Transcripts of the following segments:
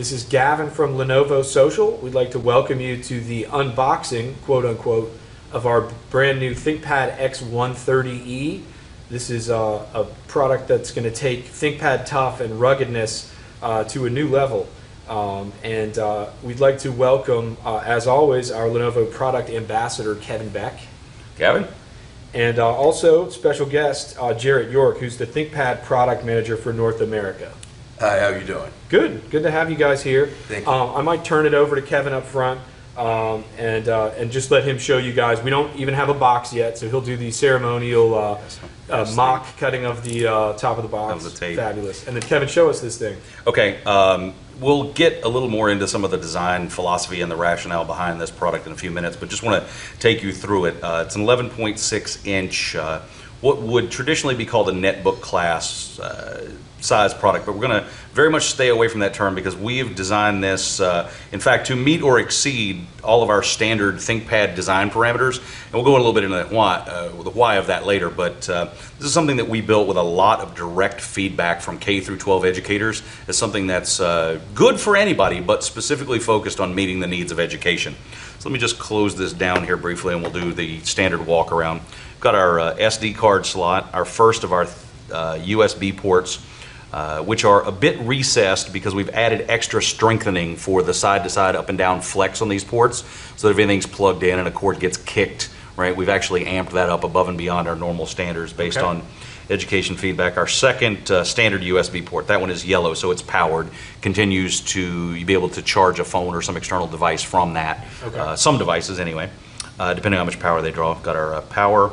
This is Gavin from Lenovo Social. We'd like to welcome you to the unboxing, quote unquote, of our brand new ThinkPad X130e. This is a product that's going to take ThinkPad tough and ruggedness to a new level. We'd like to welcome, as always, our Lenovo product ambassador, Kevin Beck. Gavin. And also special guest, Jarrett York, who's the ThinkPad product manager for North America. Hi, how you doing? Good. Good to have you guys here. Thank you. I might turn it over to Kevin up front and just let him show you guys. We don't even have a box yet, so he'll do the ceremonial mock cutting of the top of the box. Of the tape. Fabulous. And then Kevin, show us this thing. Okay, we'll get a little more into some of the design philosophy and the rationale behind this product in a few minutes, but just want to take you through it. It's an 11.6 inch, what would traditionally be called a netbook class size product, but we're going to very much stay away from that term because we have designed this, in fact, to meet or exceed all of our standard ThinkPad design parameters. And we'll go a little bit into the why of that later, but this is something that we built with a lot of direct feedback from K through 12 educators. It's something that's good for anybody, but specifically focused on meeting the needs of education. So let me just close this down here briefly and we'll do the standard walk around. We've got our SD card slot, our first of our USB ports, which are a bit recessed because we've added extra strengthening for the side-to-side, up and down flex on these ports, so that if anything's plugged in and a cord gets kicked, right, we've actually amped that up above and beyond our normal standards based on education feedback. Our second standard USB port, that one is yellow, so it's powered, continues to be able to charge a phone or some external device from that, some devices anyway, depending on how much power they draw. Got our power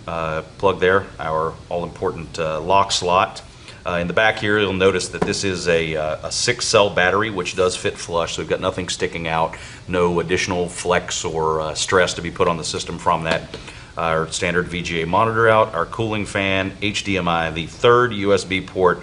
plug there, our all-important lock slot. In the back here, you'll notice that this is a 6-cell battery, which does fit flush, so we've got nothing sticking out, no additional flex or stress to be put on the system from that. Our standard VGA monitor out, our cooling fan, HDMI, the third USB port,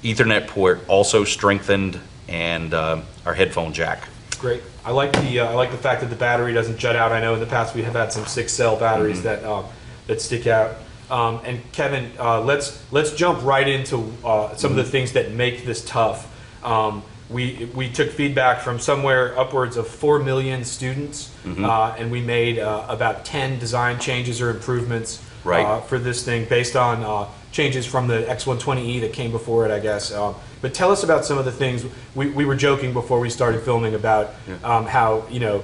Ethernet port, also strengthened, and our headphone jack. Great. I like the fact that the battery doesn't jut out. I know in the past we have had some 6-cell batteries that stick out. And Kevin, let's jump right into some of the things that make this tough. We took feedback from somewhere upwards of 4 million students, and we made about 10 design changes or improvements for this thing based on changes from the X120e that came before it, I guess. But tell us about some of the things. We were joking before we started filming about how, you know,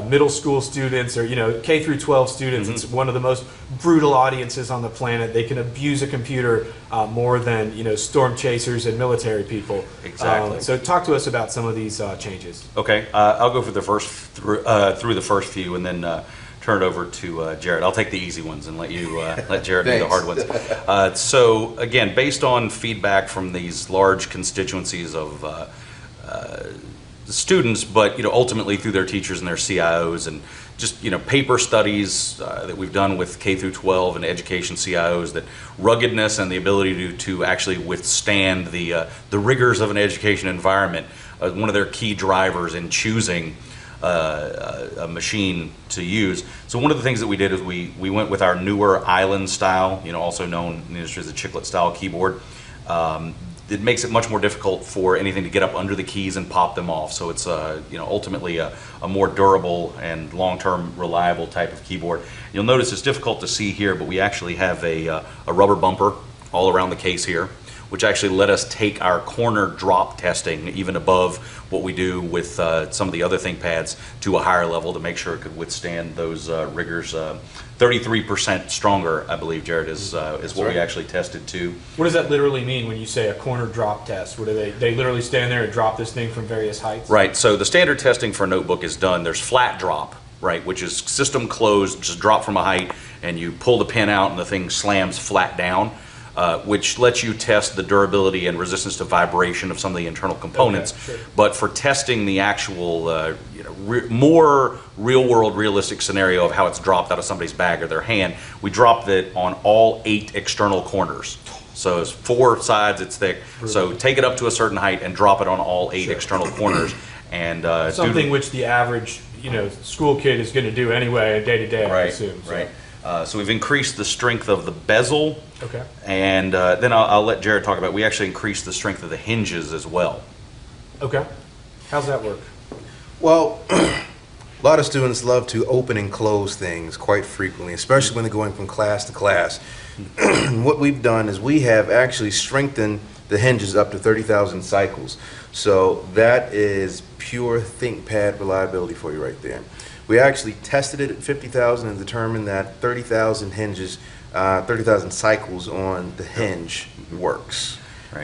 middle school students or K through 12 students, it's one of the most brutal audiences on the planet. They can abuse a computer more than storm chasers and military people. Exactly. So talk to us about some of these changes. Okay, I'll go for the first through the first few and then turn it over to Jarrett. I'll take the easy ones and let you let Jarrett do the hard ones. So again, based on feedback from these large constituencies of students, but ultimately through their teachers and their CIOs, and just paper studies that we've done with K through 12 and education CIOs, that ruggedness and the ability to actually withstand the rigors of an education environment, one of their key drivers in choosing a machine to use. So one of the things that we did is we went with our newer island style, also known in the industry as a chiclet style keyboard. It makes it much more difficult for anything to get up under the keys and pop them off. So it's ultimately a more durable and long-term reliable type of keyboard. You'll notice it's difficult to see here, but we actually have a rubber bumper all around the case here, which actually let us take our corner drop testing even above what we do with some of the other ThinkPads to a higher level to make sure it could withstand those rigors. 33% stronger, I believe, Jared, is what we actually tested to. What does that literally mean when you say a corner drop test? What do they literally stand there and drop this thing from various heights? Right, so the standard testing for a notebook is done. There's flat drop, right, which is system closed, just drop from a height, and you pull the pin out and the thing slams flat down. Which lets you test the durability and resistance to vibration of some of the internal components. But for testing the actual, more real-world, realistic scenario of how it's dropped out of somebody's bag or their hand, we dropped it on all 8 external corners. So it's 4 sides, it's thick. So take it up to a certain height and drop it on all 8 external corners. And something which the average, school kid is going to do anyway, day to day, I assume. So. Right. So we've increased the strength of the bezel, okay, and then I'll let Jared talk about it. We actually increased the strength of the hinges as well. Okay. How's that work? Well, a lot of students love to open and close things quite frequently, especially when they're going from class to class. What we've done is we have actually strengthened the hinges up to 30,000 cycles. So that is pure ThinkPad reliability for you right there. We actually tested it at 50,000 and determined that 30,000 hinges, 30,000 cycles on the hinge works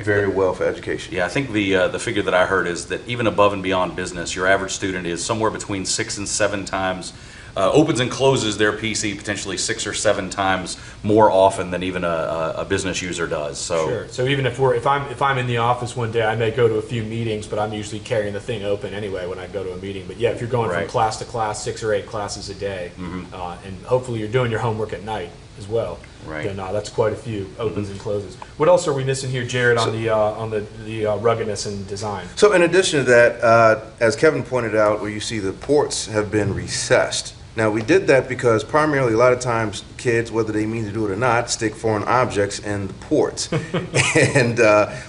very well for education. Yeah, I think the figure that I heard is that even above and beyond business, your average student is somewhere between 6 and 7 times, opens and closes their PC potentially 6 or 7 times more often than even a business user does. So sure. So even if I'm in the office one day, I may go to a few meetings, but I'm usually carrying the thing open anyway when I go to a meeting. But yeah, if you're going from class to class, 6 or 8 classes a day, and hopefully you're doing your homework at night as well, then that's quite a few opens and closes. What else are we missing here, Jared, on the ruggedness and design? So in addition to that, as Kevin pointed out, where you see the ports have been recessed. Now we did that because primarily a lot of times kids, whether they mean to do it or not, stick foreign objects in the ports. And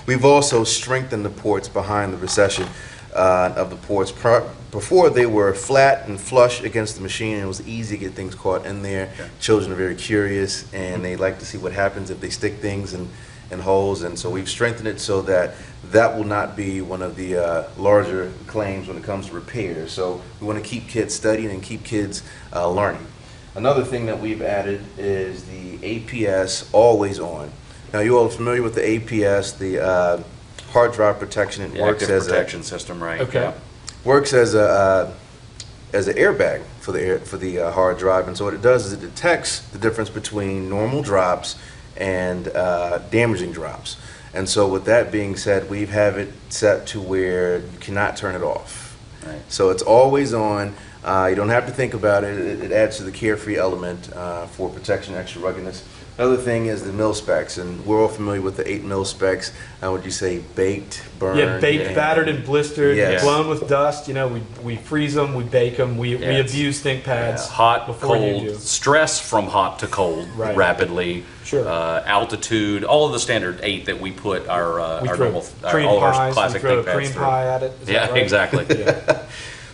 we've also strengthened the ports behind the recession of the ports. Before they were flat and flush against the machine, and it was easy to get things caught in there. Okay. Children are very curious and they like to see what happens if they stick things in holes, and so we've strengthened it so that that will not be one of the larger claims when it comes to repairs. So we want to keep kids studying and keep kids learning. Another thing that we've added is the APS always on. Now you all are familiar with the APS, the hard drive protection. It works as protection system, right? Okay. Yeah. Works as an airbag for the hard drive, and so what it does is it detects the difference between normal drops and damaging drops. And so with that being said, we have it set to where you cannot turn it off. Right. So it's always on. You don't have to think about it. It adds to the carefree element for protection, extra ruggedness. Another thing is the mil specs, and we're all familiar with the 8 mil specs. Would you say baked, burned? Yeah, baked, battered, and blistered, blown with dust. You know, we freeze them, we bake them, we abuse ThinkPads. Yeah. Hot, cold, stress from hot to cold rapidly. Sure. Altitude, all of the standard 8 that we put our all of our classic ThinkPads through. Cream pie at it. Yeah, right? Exactly. Yeah.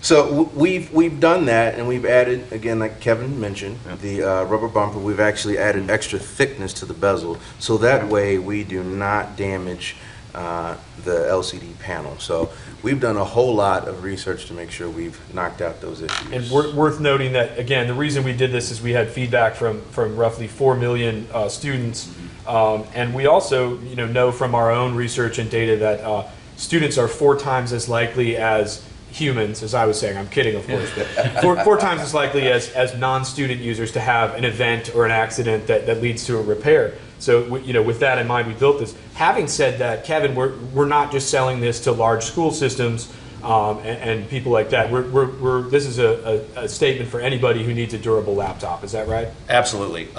So we've done that, and we've added, again, like Kevin mentioned, the rubber bumper. We've actually added extra thickness to the bezel, so that way we do not damage the LCD panel. So we've done a whole lot of research to make sure we've knocked out those issues. And worth noting that, again, the reason we did this is we had feedback from roughly 4 million students, and we also know from our own research and data that students are 4 times as likely as humans, as I was saying, I'm kidding, of course, but four times as likely as non-student users to have an event or an accident that leads to a repair. So, with that in mind, we built this. Having said that, Kevin, we're not just selling this to large school systems and people like that. This is a statement for anybody who needs a durable laptop. Is that right? Absolutely.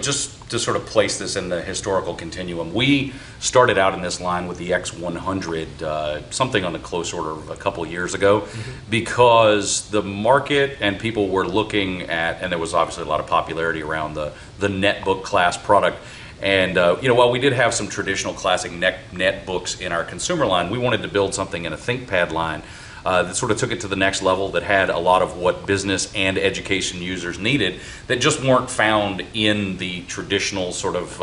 Just to sort of place this in the historical continuum, we started out in this line with the X100, something on the close order of a couple years ago, because the market and people were looking at, and there was obviously a lot of popularity around the netbook class product. And while we did have some traditional classic netbooks in our consumer line, we wanted to build something in a ThinkPad line that sort of took it to the next level, that had a lot of what business and education users needed that just weren't found in the traditional sort of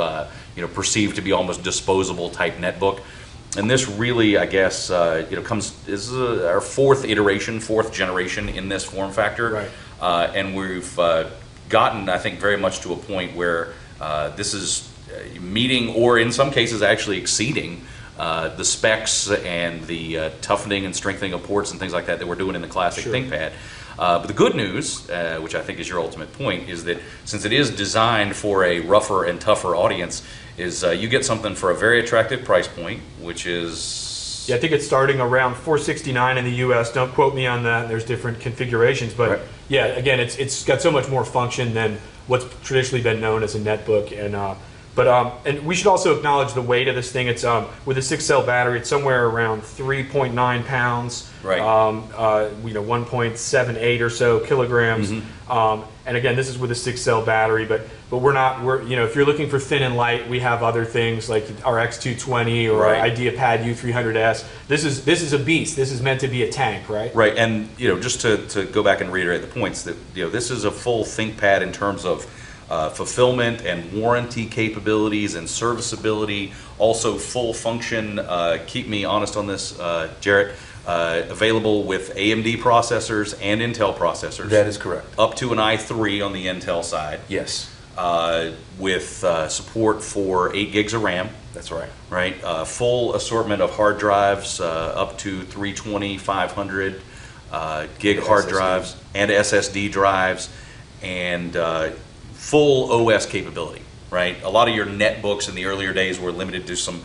perceived to be almost disposable type netbook. And this really, I guess, is our 4th generation in this form factor. Right. And we've gotten, I think, very much to a point where this is meeting, or in some cases actually exceeding, the specs and the toughening and strengthening of ports and things like that we're doing in the classic ThinkPad. But the good news, which I think is your ultimate point, is that since it is designed for a rougher and tougher audience, is you get something for a very attractive price point, which is... Yeah, I think it's starting around $469 in the U.S. Don't quote me on that. There's different configurations, but yeah, again, it's got so much more function than what's traditionally been known as a netbook, and But and we should also acknowledge the weight of this thing. It's with a 6-cell battery, it's somewhere around 3.9 pounds. Right. 1.78 or so kilograms. And again, this is with a 6-cell battery, but we're if you're looking for thin and light, we have other things like our X220 or our IdeaPad U300S. This is a beast. This is meant to be a tank, right? Right, and just to go back and reiterate the points that this is a full ThinkPad in terms of fulfillment and warranty capabilities and serviceability. Also, full function. Keep me honest on this, Jarrett. Available with AMD processors and Intel processors. That is correct. Up to an i3 on the Intel side. Yes. With support for 8 gigs of RAM. That's right. Right. Full assortment of hard drives, up to 320, 500 gig hard SSD. drives and SSD drives, and full OS capability. Right. A lot of your netbooks in the earlier days were limited to some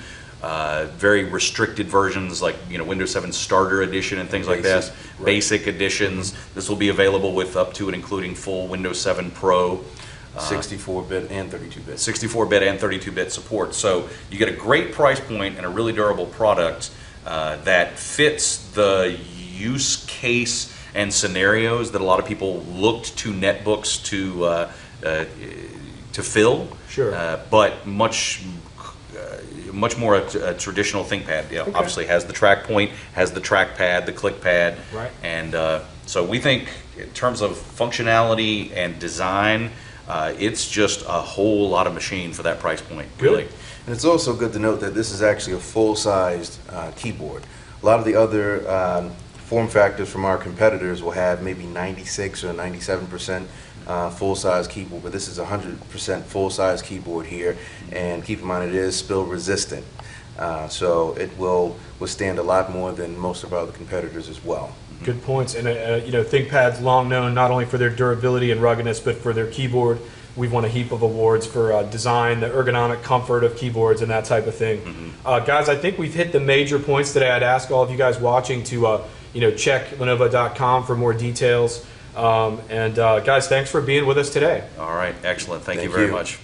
very restricted versions like Windows 7 Starter Edition and things like that. Right. Basic editions. This will be available with up to and including full Windows 7 Pro. 64-bit and 32-bit. 64-bit and 32-bit support. So you get a great price point and a really durable product that fits the use case and scenarios that a lot of people looked to netbooks to fill. Sure. But much more a traditional ThinkPad. Okay. Obviously has the track point, has the trackpad, the click pad. Right. And so we think in terms of functionality and design, it's just a whole lot of machine for that price point. Really. And it's also good to note that this is actually a full-sized keyboard. A lot of the other form factors from our competitors will have maybe 96 or 97% full-size keyboard, but this is 100% full-size keyboard here. And keep in mind, it is spill resistant, so it will withstand a lot more than most of our other competitors as well. Good points. And ThinkPad's long known not only for their durability and ruggedness, but for their keyboard. We've won a heap of awards for design, the ergonomic comfort of keyboards, and that type of thing. Guys, I think we've hit the major points today. I'd ask all of you guys watching to check Lenovo.com for more details. Guys, thanks for being with us today. All right. Excellent. Thank you Thank very you. much.